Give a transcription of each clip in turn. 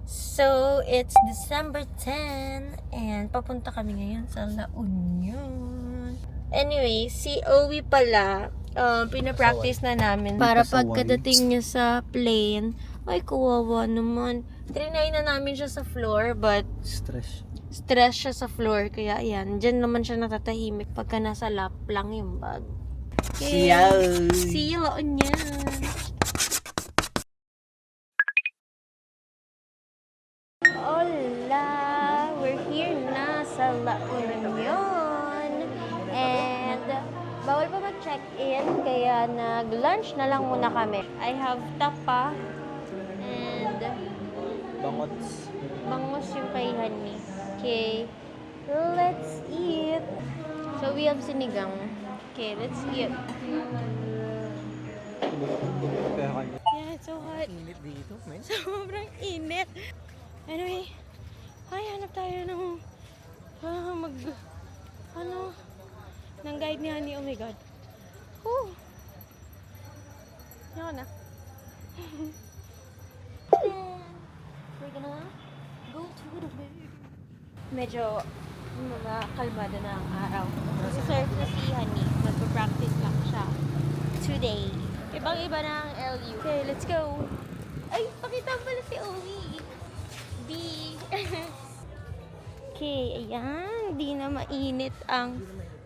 So, it's December 10 and papunta kami ngayon sa La Union. Anyway, si Owie pala, pinapractice na namin para pagkadating niya sa plane, ay kawawa naman. Trinay na namin siya sa floor but stress siya sa floor. Kaya ayan, dyan naman siya natatahimik pagka nasa lap lang yung bag. Okay. See you La Union. Hola! We're here na sa La Union. And bawal pa mag-check-in, kaya nag-lunch na lang muna kami. I have tapa and bangus yung kay Honey. Okay, let's eat. So we have sinigang. Okay, let's eat. Yeah, it's so hot. Init dito, man. Sobrang init. Anyway, ay, hanap tayo ng ng guide ni Honey. Oh my God. Whew. Yan na. We're gonna go to the beach. Medyo kalmado na ang araw. Surf na si Honey. Magpa-practice lang siya today. Ibang-iba na ang LU. Okay, let's go. Ay, pakita mo pala si Owie. Okay, ayan. Di na mainit ang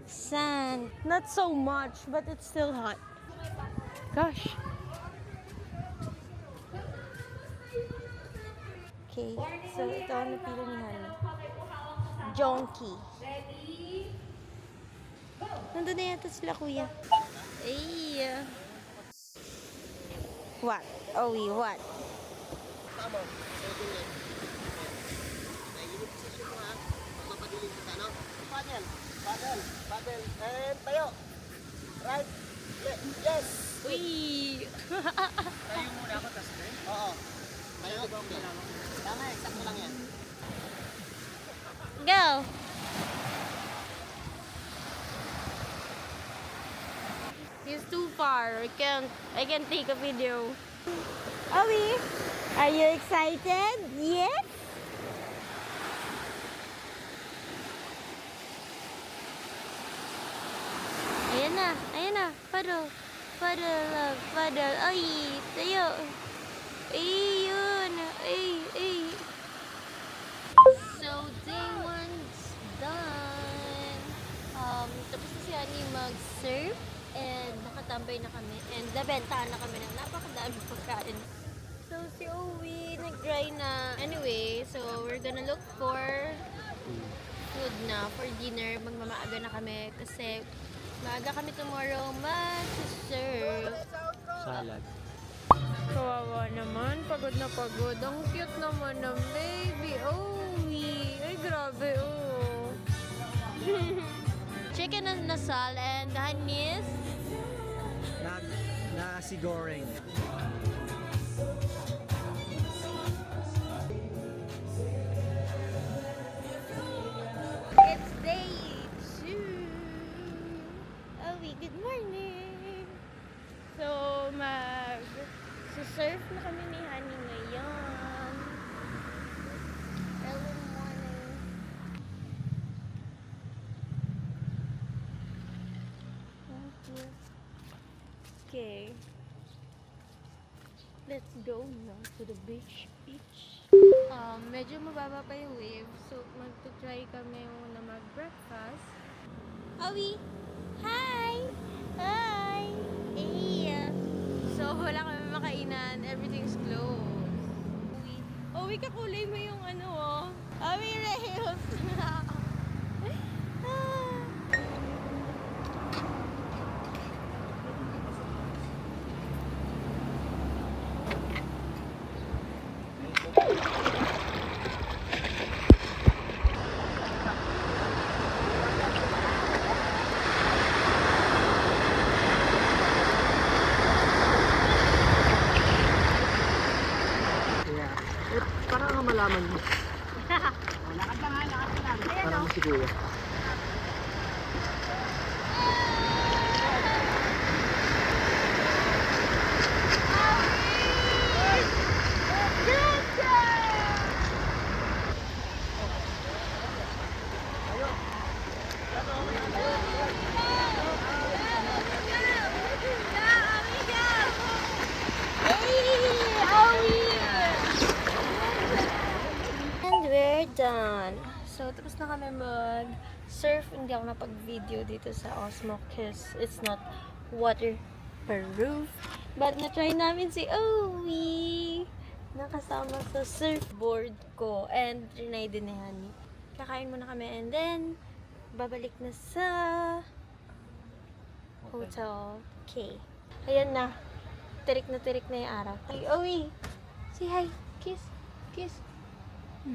sand. Not so much, but it's still hot. Gosh. Okay, so ito ang napili ni Honey. Jonky. Nandun na yata sila, kuya. Ay. What? Owie, what? Paddle, and tayo. Right, yes. Uy! Tayo muna ako, tas tayo? Oo. Tayo, tama eh, sakto lang yan. Go! It's too far. I can't take a video. Owie, are you excited? Yes? Ayan na. Paddle. Ay, tayo. Ayun. Ay. So, day one's done. Tapos na si Honey mag-surf. And nakatambay na kami. And nabentahan na kami ng napakadaming pagkain. So, si Owie nag-dry na. Anyway, so we're gonna look for food na for dinner. Magmamaaga na kami kasi maaga kami tomorrow mag-surf. Salad. Kawawa naman. Pagod na pagod. Ang cute naman ng baby. Owie. Ay, grabe, oh. Chicken and nasal and Honey's Nasi goreng. It's day 2. Owie, good morning. So, surf na kami ni Honey ngayon. Early morning. Thank you. Okay. Let's go now to the beach. Medyo mababa pa yung wave. So, mag-try kami muna mag-breakfast. Owie! Hi! Hi! Hey! So, wala kami makainan. Everything's closed. Owie, kakulay mo yung ano, oh. Owie, Reels! Para nga malaman mo. Lakad lang. Para mo si Kuya. done. So, tapos na kami mag-surf. Hindi ako napag-video dito sa Osmo because it's not waterproof. But na-try namin si Owie. Nakasama sa surfboard ko. And trinay din ni Honey. Kakain muna kami and then babalik na sa Hotel K. Ayan na. Tirik na yung araw. Hey, Owie! Say hi! Kiss! Kiss!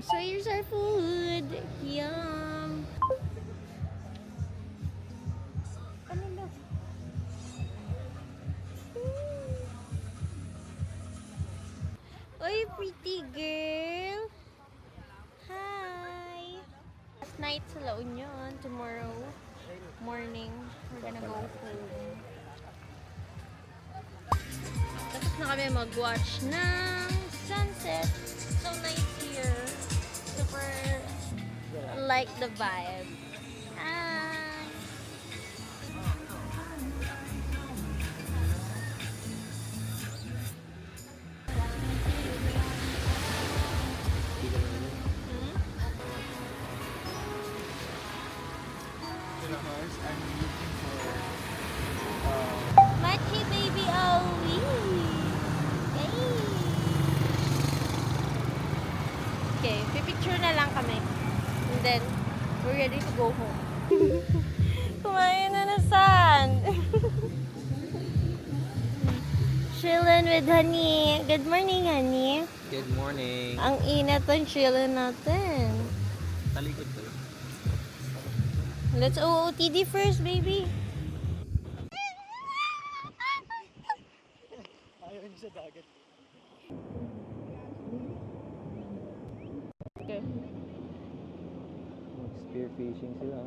So here's our food! Yum! Ano na? Oy, pretty girl! Hi! Last night sa La Union. Tomorrow morning, we're gonna go home. Tapos na kami mag-watch ng sunset. So nice here. Super like the vibe. Hi! Machi baby Owie! Hey! Okay, pipicture na lang kami. And then, we're ready to go home. Kumain na na sand. Chillin' with Honey. Good morning, Honey. Good morning. Ang inat ang chillin' natin. Talikod ko. Let's OOTD first, baby. Ayaw niyo sa dagat. Okay. Spear fishing sila.